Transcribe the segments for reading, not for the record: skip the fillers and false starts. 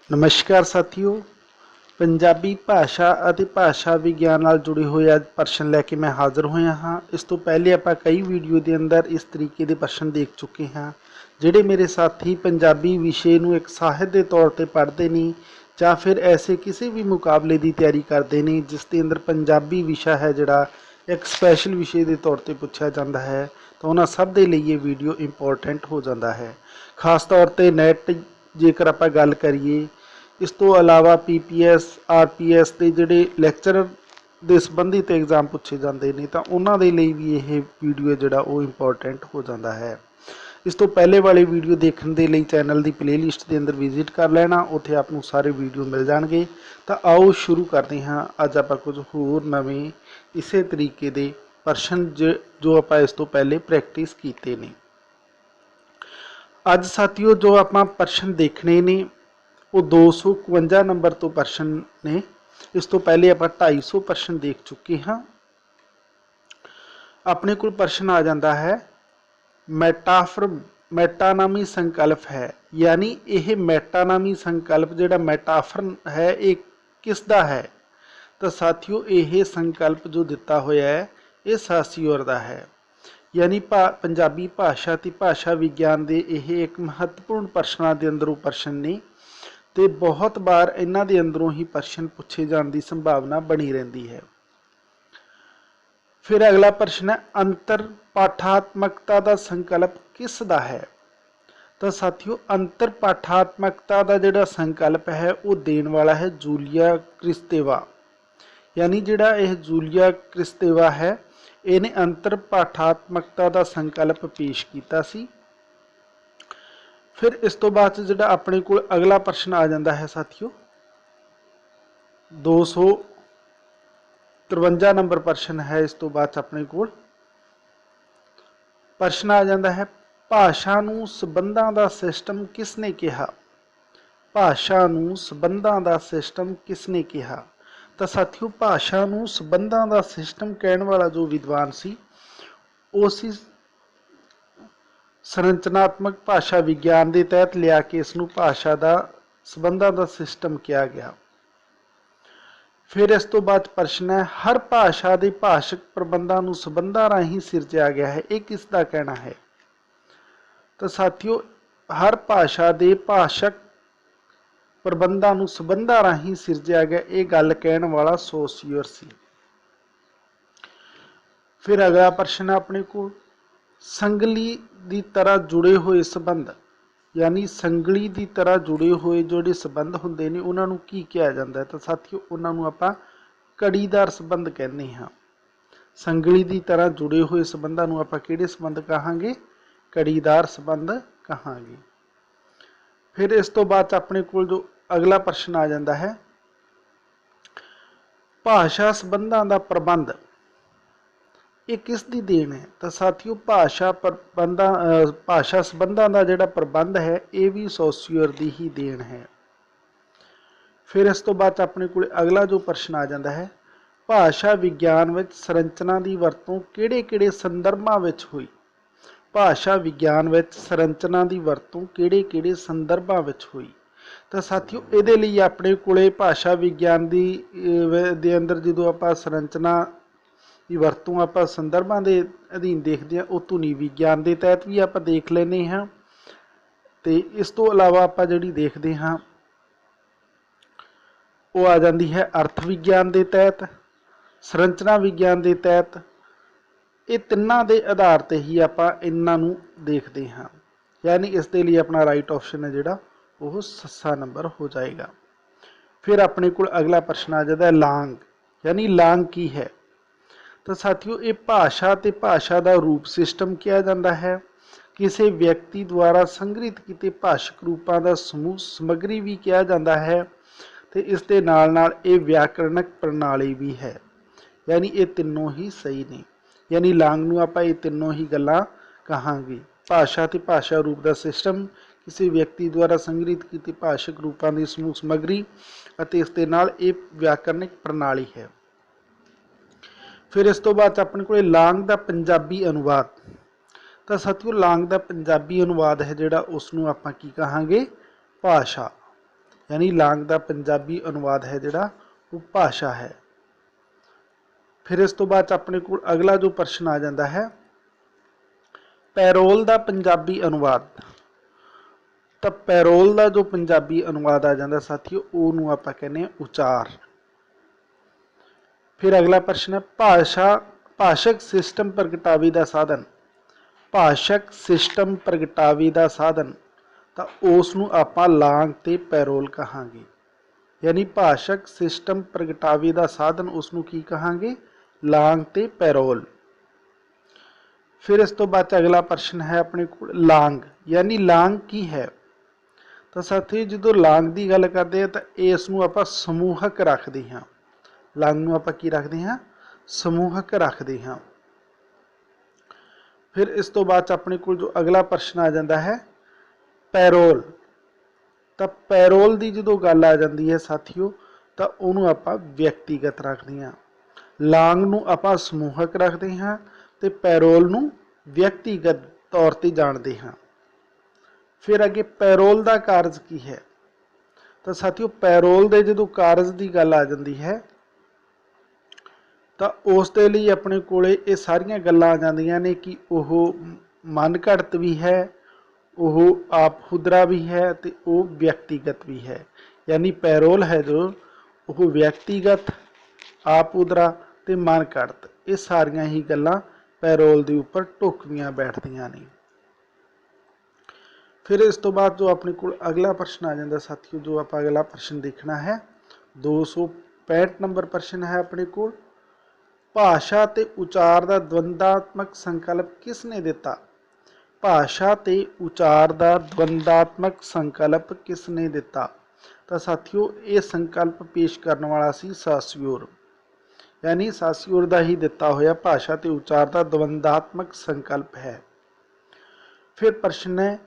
नमस्कार साथियों। पंजाबी भाषा ਅਤੇ ਭਾਸ਼ਾ ਵਿਗਿਆਨ ਨਾਲ जुड़े हुए ਅੱਜ ਪ੍ਰਸ਼ਨ ਲੈ ਕੇ मैं हाज़र होया हाँ। इस तो पहले ਆਪਾਂ कई वीडियो के अंदर इस तरीके के प्रश्न देख चुके हैं ਜਿਹੜੇ मेरे साथी पंजाबी विषय ਨੂੰ एक ਸਾਹਿਤ ਦੇ तौर ਤੇ पढ़ते नहीं ਜਾਂ फिर ऐसे किसी भी मुकाबले की तैयारी करते नहीं जिस के अंदर पंजाबी विषय है जोड़ा एक स्पैशल विषय के तौर पर पूछा जाता है, तो उन्होंने सब के लिए ये वीडियो इंपॉर्टेंट हो जाता है। खास तौर पर नैट जेकर आप गल करिए, इस तो अलावा PPS RPS के जोड़े लैक्चरर के संबंधित एग्जाम पूछे जाते हैं, तो उन्होंने लिए भी ये वीडियो जोड़ा वो इंपॉर्टेंट हो जाता है। इस तो पहले वाले वीडियो देखने के लिए चैनल की प्लेलिस्ट के अंदर विजिट कर लेना, उत्थे आपको सारे वीडियो मिल जाएंगे। तो आओ शुरू करते हैं। अज आप कुछ होर नवें इस तरीके के प्रश्न जो आप इस तो पहले प्रैक्टिस किए ने। अज साथियों जो आप प्रश्न देखने ने वो 251 नंबर तो प्रश्न ने। इस तो पहले आप 250 प्रश्न देख चुके हाँ। अपने को प्रश्न आ जाता है मैटानामी संकल्प है, यानी यह मैटानामी संकल्प जोड़ा मैटाफर है ये किसका है। तो साथियों यह संकल्प जो दिता होया है ये सासियोर का है, यानी पंजाबी भाषा ते भाषा विज्ञान के यह एक महत्वपूर्ण प्रश्नों के अंदरों प्रश्न ने, तो बहुत बार इन्हों के अंदरों ही प्रश्न पूछे जाने की संभावना बनी रहती है। फिर अगला प्रश्न है अंतर पाठात्मकता का संकल्प किसका है। तो साथियों अंतर पाठात्मकता का जोड़ा संकल्प है वो देने वाला है जूलिया क्रिस्तेवा, यानी जोड़ा यह जूलिया क्रिस्तेवा है इन्हें अंतर पाठात्मकता का संकल्प पेश किया सी। फिर इस तो बाद जो अपने को अगला प्रश्न आ जाता है साथियों 253 नंबर प्रश्न है। इस तो बाद अपने को प्रश्न आ जाता है भाषा नूं संबंधां दा सिस्टम किसने कहा। भाषा नूं संबंधां दा सिस्टम किसने कहा। तो साथियों भाषा नूं संबंधां दा सिस्टम कहने वाला जो विद्वान सी वो सी संरचनात्मक भाषा विज्ञान के तहत लिया के इसनूं भाषा का संबंधां का सिस्टम किया गया। फिर इस तो बाद प्रश्न है हर भाषा के भाषक प्रबंधों नूं संबंधां राहीं सिरजिया गया है, ये किसका कहना है। तो साथियों हर भाषा के भाषक प्रबंधों नूं संबंधां राहीं सिरजिया गया ये गल कहने वाला सोसियर सी। फिर अगला प्रश्न अपने को संगली की तरह जुड़े हुए संबंध, यानी संगली की तरह जुड़े हुए जोड़े संबंध होंगे ने उन्होंने की कहा जाता है। तो साथियों उन्होंने आप कड़ीदार संबंध कहते हैं। संगली की तरह जुड़े हुए संबंधों आप किहड़े संबंध कहांगे, कड़ीदार संबंध कहांगे। फिर इस तो बाद अपने को जो अगला प्रश्न आ जाता है भाषा संबंधों का प्रबंध ये किसकी देन है। तो साथियों भाषा संबंधों का जोड़ा प्रबंध है ये भी सोसियर की ही देन है। फिर इस तो बाद अपने को अगला जो प्रश्न आ जाता है भाषा विज्ञान में संरचना की वरतों किहड़े-किहड़े संदर्भां विच हुई। भाषा विज्ञान में संरचना की वरतों किहड़े-किहड़े संदर्भां विच हुई। तो साथियों ये लिए अपने को भाषा विज्ञान दे अंदर जो आप संरचना की वरतों आप संदर्भां के अधीन देखते हैं वो धुनी विज्ञान के तहत भी आप देख लेने हाँ। तो इस तो अलावा आप जी देखते हाँ वो आ जाती है अर्थ विज्ञान के तहत, संरचना विज्ञान के तहत। ये तिन्ना के आधार पर ही आप इन्हों देखते हाँ, यानी इस दे लिए अपना राइट ऑप्शन है जोड़ा वो सस्सा नंबर हो जाएगा। फिर अपने को अगला प्रश्न आ जाता है लांग, यानी लांग की है। तो साथियों ये भाषा ते भाषा का रूप सिस्टम किया जाता है, किसी व्यक्ति द्वारा संग्रहित किए भाषक रूपों का समूह समग्री भी किया जाता है। तो इस दे नाल नाल ये व्याकरणक प्रणाली भी है, यानी ये तीनों ही सही ने। यानी लांग नूं आपां ये तीनों ही गल्लां कहांगे। भाषा ते भाषा रूप का सिस्टम, किसी व्यक्ति द्वारा संग्रहित किए भाषक रूपों की समूह समग्री अते इस दे नाल ये व्याकरणिक प्रणाली है। फिर इस तो बाद अपने को लांग का पंजाबी अनुवाद। तो साथियों लांग का पंजाबी अनुवाद है जोड़ा उसनूं आपां की कहांगे भाषा। यानी लांग का पंजाबी अनुवाद है जिहड़ा वो भाषा है। फिर इस तो बाद अपने को अगला जो प्रश्न आ जाता है पैरोल का पंजाबी अनुवाद। तो पैरोल का जो पंजाबी अनुवाद आ जाता साथियों उन्होंने आप कहने उचार। फिर अगला प्रश्न है भाषा भाषक सिस्टम प्रगटावे का साधन। भाषक सिस्टम प्रगटावे का साधन तो उसनूं आपां लांग ते पैरोल कहांगे। यानी भाषक सिस्टम प्रगटावे का साधन उसनूं की कहांगे लांग ते पैरोल। फिर इस तो बाद अगला प्रश्न है अपने को लांग। यानी लांग की है तो साथी जो लांग की गल करते हैं तो इसनूं आपां समूहक रखते हैं। लांग नूं आपां की रखते हैं समूहक रखते हैं। फिर इस तो बाद अपने को जो अगला प्रश्न आ जाता है पैरोल। तो पैरोल की जो गल आ जाती है साथियों तो उन्होंने आप व्यक्तिगत रखते हैं। लांग नूं आपां समूहक रखते हैं तो पैरोल नूं व्यक्तिगत तौर पर जानते हैं। फिर अगे पैरोल का कारज की है तो साथियों पैरोल के जो कारज की गल आ जाती है तो उस दे लई अपने कोले ये सारियां गल्लां आ जांदियां ने कि वह मन घड़त भी है, वह आप खुदरा भी है तो वह व्यक्तिगत भी है। यानी पैरोल है जो वह व्यक्तिगत आप उदरा तो मन घड़त ये सारियां ही गल्लां पैरोल के उपर ढुकवियां बैठदियां ने। फिर इस तो बाद जो अपने को अगला प्रश्न आ जाता साथियों जो आप अगला प्रश्न देखना है 265 नंबर प्रश्न है अपने को भाषा ते उचार का द्वंदात्मक संकल्प किसने दिता। भाषा ते उचार का द्वंदात्मक संकल्प किसने दिता। तो साथियों ये संकल्प पेश करने वाला सी सासियोर। यानी सासियोर का ही दिता होया भाषा ते उचार का द्वंदात्मक संकल्प है। फिर प्रश्न है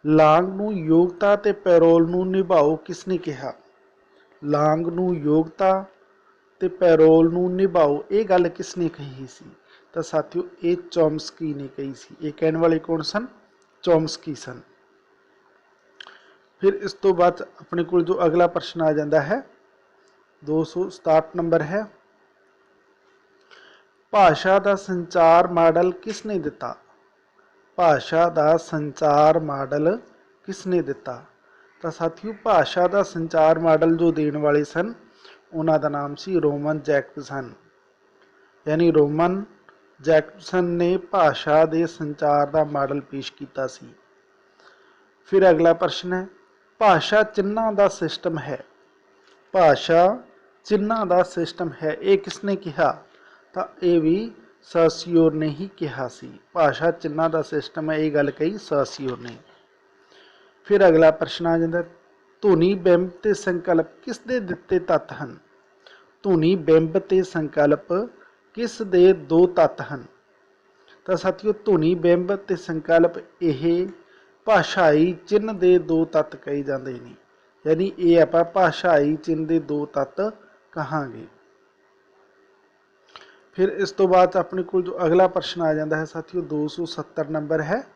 लांग नूं योग्यता ते पैरोल नूं निभाओ किसने कहा। लांग नूं योग्यता ते पैरोल नूं निभाओ ये गल किसने कही सी। तो साथियों ये चॉम्स्की ने कही सी। ये कहने वाले कौन सन चॉम्स्की सन। फिर इस तो बाद अपने को जो अगला प्रश्न आ जाता है 267 नंबर है भाषा का संचार मॉडल किसने दिता। भाषा का संचार मॉडल किसने दिता। तो साथियों भाषा का संचार मॉडल जो देने वाले सन उन्हों का नाम सी रोमन जैकबसन। यानी रोमन जैकबसन ने भाषा के संचार का मॉडल पेश किया सी। फिर अगला प्रश्न है भाषा चिन्हां का सिस्टम है। भाषा चिन्हां का सिस्टम है ये किसने कहा। तो ये भी सासियोर ने ही कहा सी। भाषा चिन्हां का सिस्टम है ये गल कही सासियोर ने। फिर अगला प्रश्न आ जाता धुनी बिंब ते संकल्प किस दे दिते तत्त हैं। धुनी बिंब ते संकल्प किस दे दो तत्त हैं। तो साथियों धुनी बिंब ते संकल्प ये भाषाई चिन्ह के दो तत्त कहे जाते हैं। यानी ये आप भाषाई चिन्ह के दो तत्त कहांगे। फिर इस तो बाद अपने को जो अगला प्रश्न आ जाता है साथियों 270 नंबर है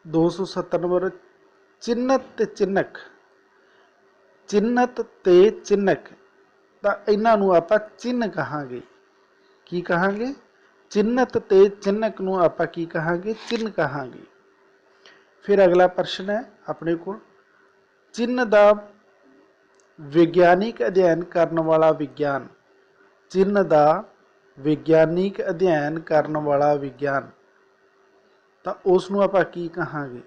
270 नंबर चिन्हत ते चिन्हक। चिन्हत ते चिन्हक तो इन्हों आप चिन्ह कहांगे की कहांगे चिन्हत ते चिन्हक नूं आप की कहांगे चिन्ह कहांगे। फिर अगला प्रश्न है अपने को चिन्ह का विज्ञानिक अध्ययन करने वाला विज्ञान। चिन्ह का विज्ञानिक अध्ययन करने वाला विज्ञान तो उसनूं आप की कहांगे।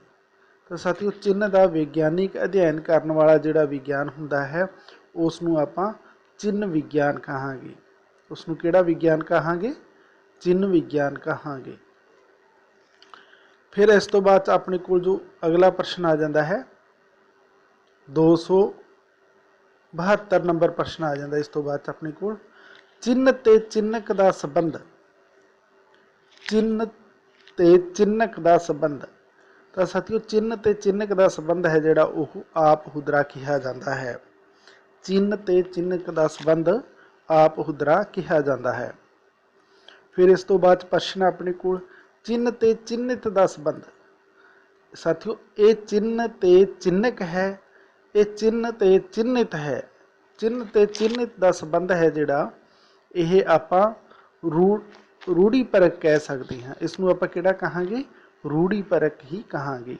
तो साथियों चिन्ह का विज्ञानिक अध्ययन करने वाला जिहड़ा विज्ञान हुंदा है उसनूं आप चिन्ह विज्ञान कहांगे। उसनूं किहड़ा विज्ञान कहांगे चिन्ह विज्ञान कहांगे। फिर इस तो बाद अपने को जो अगला प्रश्न आ जाता है 272 नंबर प्रश्न आ जाता। इस तो बाद अपने को चिन्ह ते चिन्हक का संबंध। चिन्ह ते चिन्हक का संबंध तो साथियों चिन्ह ते चिन्हक का संबंध है जोड़ा वह आप हुदरा कहा जाता है। चिन्ह ते चिन्हक का संबंध आप हुदरा कहा जाता है। फिर इस तो बाद प्रश्न अपने को चिन्ह ते चिन्हित का संबंध। साथियों ये चिन्ह ते चिन्हक है, ये चिन्ह ते चिन्हित है। चिन्ह ते चिन्हित का संबंध है जिहड़ा ये आपां रूढ़ीपरक कह सकते हैं। इसनूं आपां किहड़ा कहांगे, रूढ़ीपरक ही कहांगे।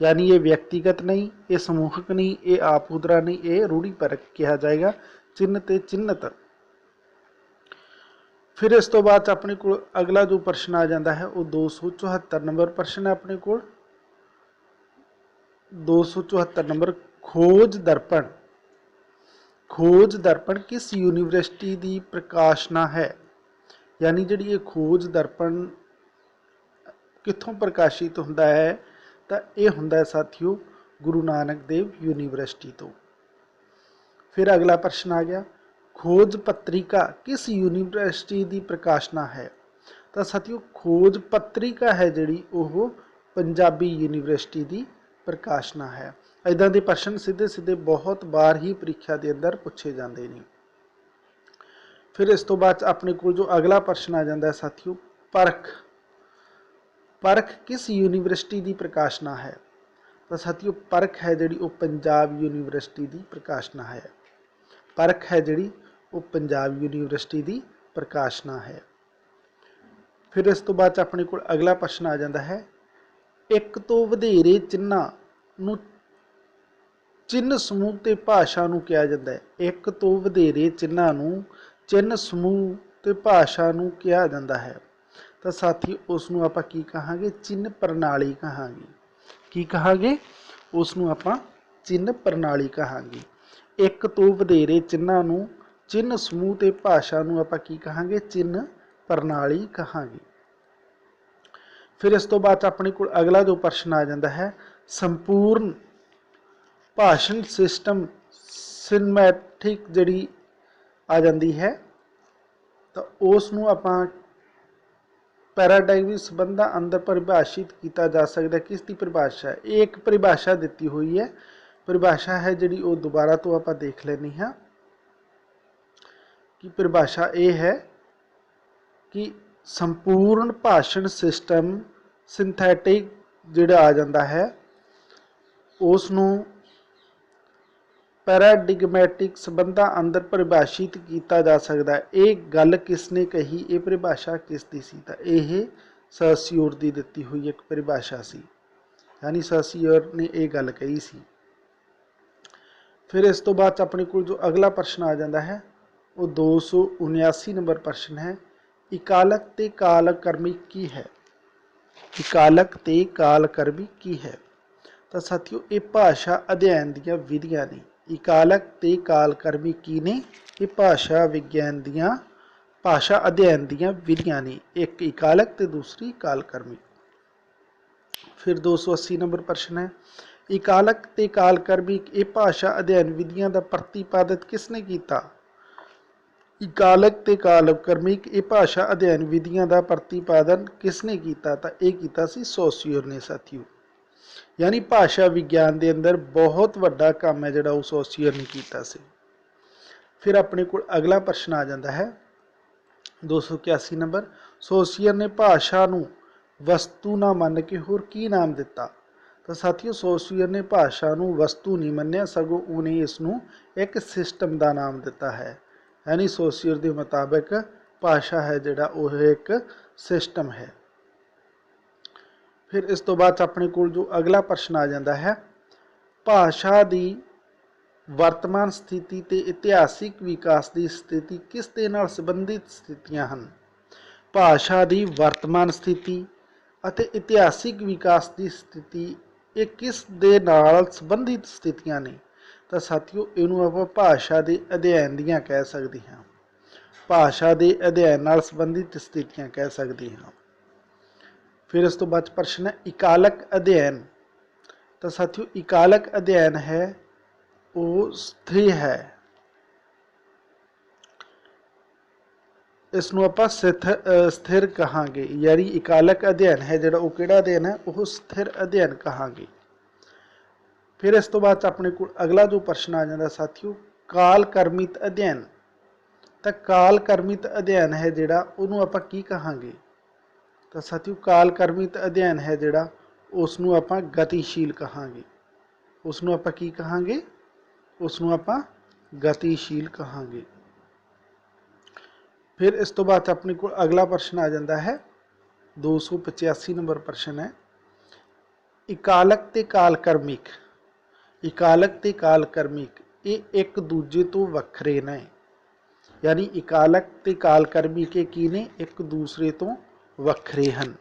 यानी ये व्यक्तिगत नहीं, ये समूहक नहीं, ये आपहुदरा नहीं, ये रूढ़ीपरक कहा जाएगा, चिन्ह ते चिन्हित। फिर इस तो बाद अपने को अगला जो प्रश्न आ जाता है वो 274 नंबर प्रश्न है अपने को। 274 नंबर, खोज दर्पण। खोज दर्पण किस यूनिवर्सिटी की प्रकाशना है। यानी जी ये खोज दर्पण कितों प्रकाशित होंदा है, तो यह होंदा है साथियों गुरु नानक देव यूनिवर्सिटी तो। फिर अगला प्रश्न आ गया, खोज पत्रिका किस यूनिवर्सिटी की प्रकाशना है। तो साथियों खोज पत्रिका है जिहड़ी वो पंजाबी यूनिवर्सिटी की प्रकाशना है। इदां दे प्रश्न सीधे सीधे बहुत बार ही परीक्षा के अंदर पूछे जाते हैं। फिर इस तो बाद अपने को जो अगला प्रश्न आ जाता है साथियों, परख। परख किस यूनिवर्सिटी की प्रकाशना है। तो साथियों परख है जिहड़ी वो पंजाब यूनिवर्सिटी की प्रकाशना है। परख है जिहड़ी वो पंजाब यूनिवर्सिटी की प्रकाशना है। फिर इस तो बाद अपने को अगला प्रश्न आ जाता है, एक तो वधेरे चिन्हां नूं चिन्ह समूह ते भाषा नूं कहा जाता है। एक तो वधेरे चिन्हां नूं चिन्ह समूह ते भाषा नूं कहा जाता है। तो साथी उसनूं आपां की कहांगे, चिन्ह प्रणाली कहांगे। की कहांगे, उसनूं आपां चिन्ह प्रणाली कहांगे। एक तो वधेरे चिन्हां नूं चिन्ह समूह ते भाषा नूं आपां की कहांगे, चिन्ह प्रणाली कहांगे। फिर इस तो बाद अपने को अगला जो प्रश्न आ जाता है, संपूर्ण भाषण सिस्टम सिनेमैटिक जिहड़ी आ जाती है, तो उसनूं आपां पैराडाइविक संबंधां अंदर परिभाषित किया जा सकता है। किसकी परिभाषा है, एक परिभाषा दी हुई है। परिभाषा है जिहड़ी वो दोबारा तो आपां देख लेनी है कि परिभाषा ये है कि संपूर्ण भाषण सिस्टम सिंथैटिक जिहड़ा आ जाता है उसनूं पैराडिगमैटिक संबंधां अंदर परिभाषित किया जा सकता है। ये गल किसने कही, ये परिभाषा किसकी सी, तो यह ससियोर की दी हुई एक परिभाषा सी, यानी ससियोर ने यह गल कही सी। फिर इस तो बाद अपने को जो अगला प्रश्न आ जाता है वो 279 नंबर प्रश्न है, इकालक ते कालकर्मी की है। इकालक ते कालकर्मी की है। तो साथियों ये भाषा अध्ययन दी विधियां ने। इकालक ते कालकर्मी की ने, ये भाषा विज्ञान दियां भाषा अध्ययन दियां विधियां ने। एक इकालक ते दूसरी कालकर्मी। फिर 280 नंबर प्रश्न है, इकालक ते कालकर्मी ये भाषा अध्ययन विधियां का प्रतिपादित किसने किया। इकालक ते कालकर्मी ये भाषा अध्ययन विधियां का प्रतिपादन किसने किया, तो यह किया सी सोसियर ने साथियों। यानी भाषा विज्ञान के अंदर बहुत वड्डा काम है जिहड़ा उस सोसियर ने किया सी। फिर अपने को अगला प्रश्न आ जाता है 281 नंबर, सोसियर ने भाषा नूं वस्तु ना मन के होर की नाम दिता। तो साथियों सोसियर ने भाषा नूं वस्तु नहीं मन्निया, सगों उन्हें इसनूं एक सिस्टम का नाम दिता है। यानी सोसियर के मुताबिक भाषा है जिहड़ा वह एक सिस्टम है। फिर इस तो बाद अपने को जो अगला प्रश्न आ जाता है, भाषा की वर्तमान स्थिति ते इतिहासिक विकास की स्थिति किस दे नाल संबंधित स्थितियां हैं। भाषा की वर्तमान स्थिति अते इतिहासिक विकास की स्थिति ये किस दे नाल संबंधित स्थितियां ने। तो साथियों इनू आपां भाषा के अध्ययन दियां कह सकते हैं। भाषा के अध्ययन नाल संबंधित स्थितियां कह सकते हैं। फिर इस तो बाद प्रश्न है इकालक अध्ययन। तो साथियों इकालक अध्ययन है वो स्थिर है, इसनूं आपां स्थिर कहांगे। यानी इकालक अध्ययन है जिहड़ा वो किहड़ा अध्ययन है, वो स्थिर अध्ययन कहांगे। फिर इस तो बाद अपने को अगला जो प्रश्न आ जाता साथियों, काल कर्मित अध्ययन। तो काल कर्मित अध्ययन है जिहड़ा उहनूं आपां की कहांगे। तो साथियों काल कर्मित अध्ययन है जिहड़ा उसनूं आपां गतिशील कहांगे। उसनूं आपां की कहांगे? उसनूं आपां गतिशील कहांगे। फिर इस तो बाद अपने को अगला प्रश्न आ जाता है 285 नंबर प्रश्न है, इकालक ते कालक्रमिक। इकालक ते कालक्रमिक ये एक दूजे तो वखरे ने, यानी इकालक ते कालक्रमिक की ने एक दूसरे तो वखरे हैं।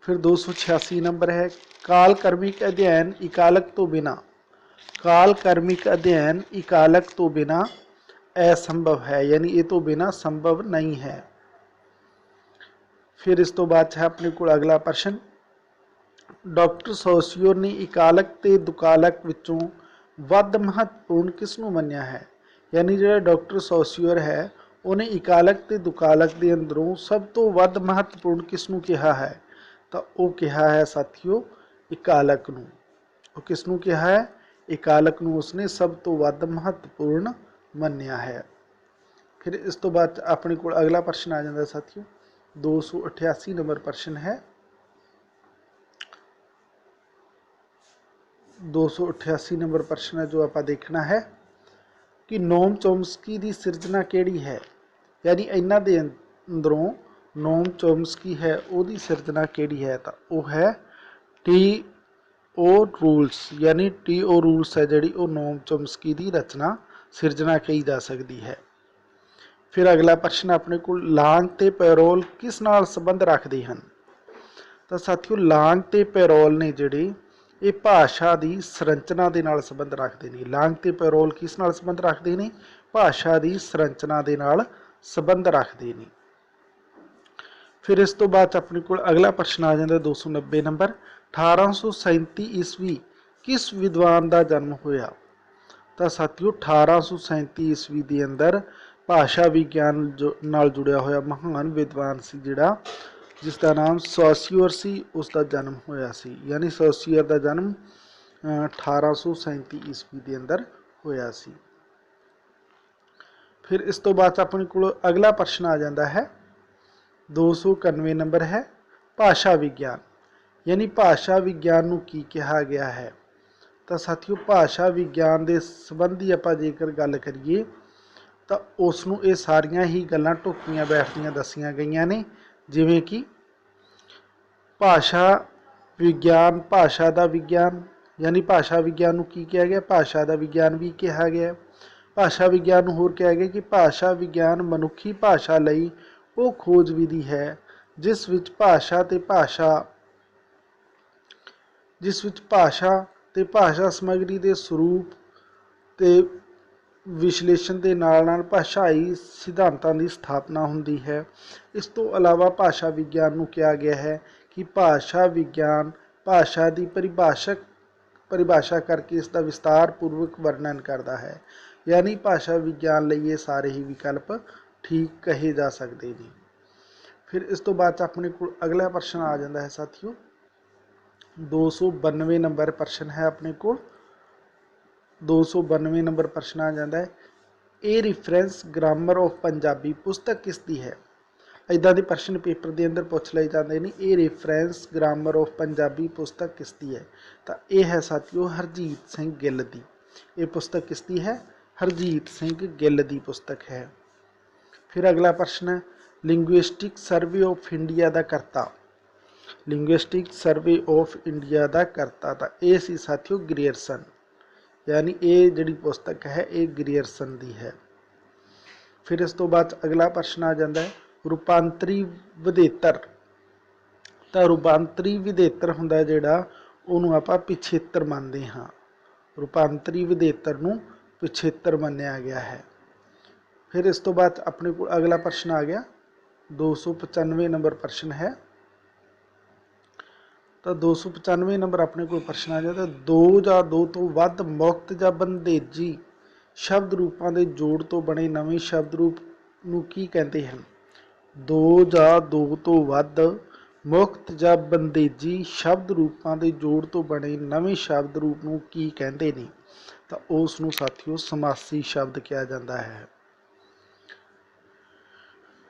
फिर 286 नंबर है, कालक्रमिक अध्ययन इकालक तो बिना। कालक्रमिक अध्ययन इकालक तो बिना असंभव है, यानी ये तो बिना संभव नहीं है। फिर इस तो बाद है अपने को अगला प्रश्न, डॉक्टर सोशियोर ने इकालक ते दुकालक विचों वध महत्वपूर्ण किसनों मन्निया है। यानी जो डॉक्टर सोशियोर है उन्हें इकालक ते दुकालक के अंदरों सब तो वध महत्वपूर्ण किसनों कहा है, तो वो कहा है साथियों इकालक नूं। वो किसनों कहा है? इकालक नूं उसने सब तो वध महत्वपूर्ण मन्निया है। फिर इस तो बाद अपने को अगला प्रश्न आ जाता है साथियों 288 नंबर प्रश्न है, 288 नंबर प्रश्न है जो आप देखना है कि नोम चोम्स्की की सिरजना केड़ी है। यानी इन्हां दे अंदरों नोम चोम्स्की है उसकी सिरजना केड़ी है, तो वह है टी ओ रूल्स। यानी टी ओ रूल्स है जी वो नोम चोम्स्की की रचना सिरजना कही जा सकती है। फिर अगला प्रश्न अपने को लांग ते पैरोल किस नाल संबंध रखते हैं, तो साथियों लांग ते पैरोल ने जिहड़े ये भाषा की संरचना के नाल संबंध रखते हैं। लांग ते पैरोल किस नाल संबंध रखते हैं? भाषा की संरचना के नाल संबंध रखते हैं। फिर इस तो बाद अपने को अगला प्रश्न आ जाता 290 नंबर, 1837 ईस्वी किस विद्वान का जन्म होया। तो साथियों 1837 ईस्वी के अंदर भाषा विज्ञान जो नाल जुड़िया होया महान विद्वान सी जिहड़ा जिसका नाम सॉसियर सी, उसका जन्म होया सी। यानी सॉसियर का जन्म 1837 ईस्वी के अंदर होया सी। फिर इस तो बाद अपने को अगला प्रश्न आ जाता है 291 नंबर है, भाषा विज्ञान। यानी भाषा विज्ञान नूं की कहा गया है, तो साथियों भाषा विज्ञान के संबंधी आप जेकर गल करिए तो उसनूं ये सारियां ही गल्लां ढुकियां बैठदियां दसियां गईयां ने, जिवें कि भाषा विज्ञान, भाषा का विज्ञान। यानी भाषा विज्ञान नूं की कहा गया? भाषा का विज्ञान भी कहा गया। भाषा विज्ञान नूं होर कहा गया कि भाषा विज्ञान मनुखी भाषा लई वो खोज विधि है जिस विच भाषा ते भाषा समग्री के स्वरूप ते विश्लेषण के नाल नाल भाषाई सिद्धांतों की स्थापना होंदी है। इस तो अलावा भाषा विज्ञान नूं कहा गया है कि भाषा विज्ञान भाषा की परिभाषा करके इसका विस्तार पूर्वक वर्णन करता है। यानी भाषा विज्ञान लिए ये सारे ही विकल्प ठीक कहे जा सकते हैं। फिर इस तो बाद अपने को अगला प्रश्न आ जाता है साथियों 292 नंबर प्रश्न है अपने को 292 नंबर प्रश्न आ जाता है, ए रिफरेंस ग्रामर ऑफ पंजाबी पुस्तक किसकी है। इदां दे प्रश्न पेपर के अंदर पूछ लए जाते हैं, ये रिफरेंस ग्रामर ऑफ पंजाबी पुस्तक किसकी है, तो यह है साथियों हरजीत सिंह गिल की। ये पुस्तक किसकी है? हरजीत सिंह गिल की पुस्तक है। फिर अगला प्रश्न है, लिंग्विस्टिक सर्वे ऑफ इंडिया का करता। लिंग्विस्टिक सर्वे ऑफ इंडिया का करता था ये सी साथियों ग्रीयरसन। यानी ये जिहड़ी पुस्तक है ये ग्रीयरसन की है। फिर इस तो बाद अगला प्रश्न आ जाता है रूपांतरी विधेतर। तो रूपांतरी विधेतर हुंदा जिहड़ा उहनूं आपां पिछेतर मानते हाँ। रूपांतरी विधेतर नूं पिछेतर मन्निया गया है। फिर इस तो बाद अपने को अगला प्रश्न आ गया 295 नंबर प्रश्न है। तो 295 नंबर अपने को प्रश्न आ जाता, दो या दो तो वध मुक्त या बंधेजी शब्द रूपों के जोड़ तो बने नवे शब्द रूप नूं की कहते हैं। दो या दो तो वध मुक्त या बंधेजी शब्द रूपों के जोड़ तो बने नवे शब्द रूप नूं की कहते हैं, तो उसनूं साथियों समासी शब्द कहा जाता है।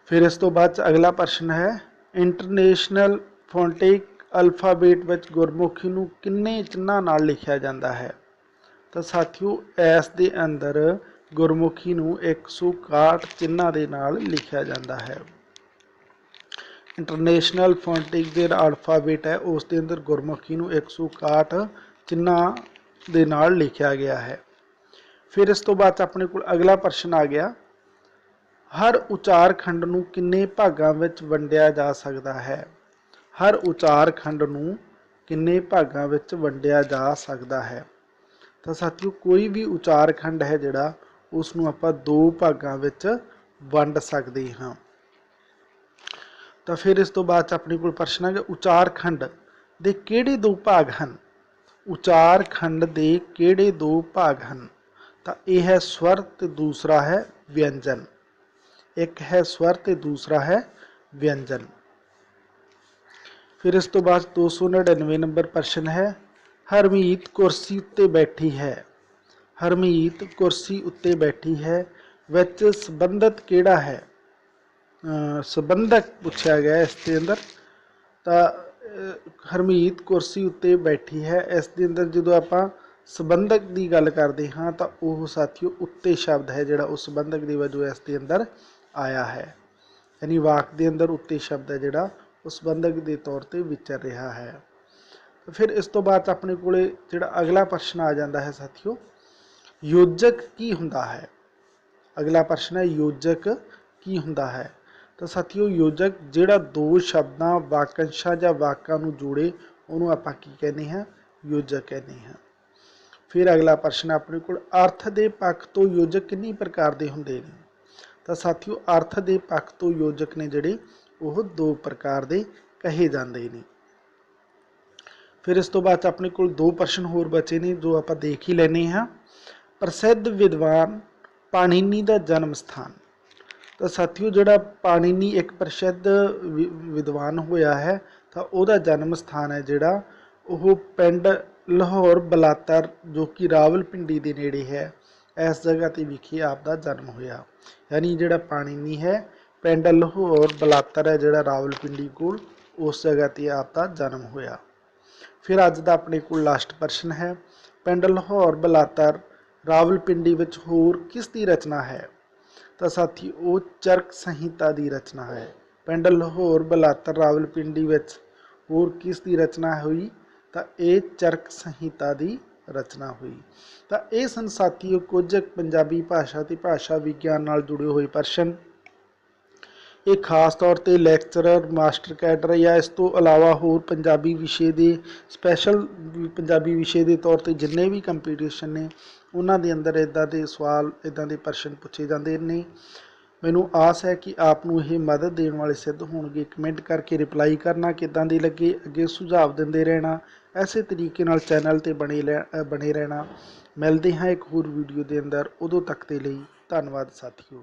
फिर इस तो बाद अगला प्रश्न है इंटरनेशनल फोनेटिक ਅਲਫਾਬੇਟ ਵਿੱਚ ਗੁਰਮੁਖੀ ਨੂੰ ਕਿੰਨੇ ਚਿੰਨ੍ਹਾਂ ਨਾਲ ਲਿਖਿਆ ਜਾਂਦਾ ਹੈ? ਤਾਂ ਸਾਥੀਓ ਇਸ ਦੇ ਅੰਦਰ ਗੁਰਮੁਖੀ ਨੂੰ 161 ਚਿੰਨ੍ਹਾਂ ਦੇ ਨਾਲ ਲਿਖਿਆ ਜਾਂਦਾ ਹੈ। ਇੰਟਰਨੈਸ਼ਨਲ ਫੋਨੇਟਿਕ ਦੇ ਅਲਫਾਬੇਟ ਹੈ ਉਸ ਦੇ ਅੰਦਰ ਗੁਰਮੁਖੀ ਨੂੰ 161 ਚਿੰਨ੍ਹਾਂ ਦੇ ਨਾਲ ਲਿਖਿਆ ਗਿਆ ਹੈ। ਫਿਰ ਇਸ ਤੋਂ ਬਾਅਦ ਆਪਣੇ ਕੋਲ ਅਗਲਾ ਪ੍ਰਸ਼ਨ ਆ ਗਿਆ, ਹਰ ਉਚਾਰਖੰਡ ਨੂੰ ਕਿੰਨੇ ਭਾਗਾਂ ਵਿੱਚ ਵੰਡਿਆ ਜਾ ਸਕਦਾ ਹੈ? ਹਰ ਉਚਾਰਖੰਡ ਨੂੰ ਕਿੰਨੇ ਭਾਗਾਂ ਵਿੱਚ ਵੰਡਿਆ ਜਾ ਸਕਦਾ ਹੈ? ਤਾਂ ਸਾਥੀਓ ਕੋਈ ਵੀ ਉਚਾਰਖੰਡ ਹੈ ਜਿਹੜਾ ਉਸ ਨੂੰ ਆਪਾਂ 2 ਭਾਗਾਂ ਵਿੱਚ ਵੰਡ ਸਕਦੇ ਹਾਂ। ਤਾਂ ਫਿਰ ਇਸ ਤੋਂ ਬਾਅਦ ਆਪਣੇ ਕੋਲ ਪ੍ਰਸ਼ਨ ਹੈ ਕਿ ਉਚਾਰਖੰਡ ਦੇ ਕਿਹੜੇ 2 ਭਾਗ ਹਨ? ਉਚਾਰਖੰਡ ਦੇ ਕਿਹੜੇ 2 ਭਾਗ ਹਨ? ਤਾਂ ਇਹ ਹੈ ਸਵਰ ਤੇ ਦੂਸਰਾ ਹੈ ਵਿਅੰਜਨ। ਇੱਕ ਹੈ ਸਵਰ ਤੇ ਦੂਸਰਾ ਹੈ ਵਿਅੰਜਨ। ਫਿਰ ਇਸ ਤੋਂ ਬਾਅਦ 299 ਨੰਬਰ ਪ੍ਰਸ਼ਨ ਹੈ, ਹਰਮੀਤ ਕੁਰਸੀ ਉੱਤੇ ਬੈਠੀ ਹੈ। ਹਰਮੀਤ ਕੁਰਸੀ ਉੱਤੇ ਬੈਠੀ ਹੈ ਵਿੱਚ ਸੰਬੰਧਿਤ ਕਿਹੜਾ ਹੈ? ਸੰਬੰਧਕ ਪੁੱਛਿਆ ਗਿਆ ਇਸ ਦੇ ਅੰਦਰ। ਤਾਂ ਹਰਮੀਤ ਕੁਰਸੀ ਉੱਤੇ ਬੈਠੀ ਹੈ, ਇਸ ਦੇ ਅੰਦਰ ਜਦੋਂ ਆਪਾਂ ਸੰਬੰਧਕ ਦੀ ਗੱਲ ਕਰਦੇ ਹਾਂ ਤਾਂ ਉਹ ਸਾਥੀਓ ਉੱਤੇ ਸ਼ਬਦ ਹੈ ਜਿਹੜਾ ਉਹ ਸੰਬੰਧਕ ਦੇ ਵਜੋਂ ਇਸ ਦੇ ਅੰਦਰ ਆਇਆ ਹੈ। यानी वाक के अंदर उत्ते शब्द है जोड़ा उस संबंधक के तौर पर विचर रहा है। तो फिर इस तो बाद अपने को जो अगला प्रश्न आ जाता है साथियों, योजक की हुंदा है। अगला प्रश्न है योजक की हुंदा है। तो साथियों योजक जोड़ा दो शब्दों वाकंशां या वाकां नूं जोड़े उन्होंने आपां की कहने हैं, योजक कहने हैं। फिर अगला प्रश्न अपने को अर्थ के पक्ष तो योजक कितनी प्रकार के हुंदे ने? तो साथियों अर्थ के पक्ष तो योजक ने जिहड़े वो 2 प्रकार के कहे जाते हैं। फिर इस तो बाद अपने को 2 प्रश्न होर बचे ने जो आप देख ही लेने हैं। प्रसिद्ध विद्वान पाणिनी का जन्म स्थान। तो साथियों जोड़ा पाणिनी एक प्रसिद्ध विद्वान होया है तो वह जन्म स्थान है जोड़ा वो पिंड लाहौर बलातर जो कि रावलपिंडी के नेड़े है, इस जगह पर विखे आपका जन्म होया। यानी जोड़ा पाणिनी है पिंड लाहौर बलातर है जोड़ा रावलपिंडी को उस जगह पर आपका जन्म होया। फिर अज का अपने को लास्ट प्रश्न है, पिंड लाहौर बलातर रावलपिंडी विच होर किसकी रचना है? तो साथी वो चरक संहिता की रचना है। पिंड लाहौर बलातर रावलपिंडी विच होर किसकी रचना हुई? तो ये चरक संहिता की रचना हुई। तो ये सन साथियों कुछ पंजाबी भाषा ते भाषा विज्ञान नाल जुड़े हुए प्रश्न। ये खास तौर पर लैक्चरर मास्टर कैडर या इस तो अलावा होर पंजाबी विषय के स्पैशल पंजाबी विषय के तौर पर जिन्ने भी कंपीटीशन ने उन्होंने के अंदर इदा के सवाल इदा के प्रश्न पूछे जाते हैं। मैनू आस है कि आपनू ये मदद देने वाले सिद्ध होंगे। कमेंट करके रिप्लाई करना किदां दी लगे, अगे सुझाव देंदे रहना, ऐसे तरीके नाल चैनल ते बने रहना। मिलते हैं एक होर वीडियो के अंदर, उदों तक के लिए धन्यवाद साथियों।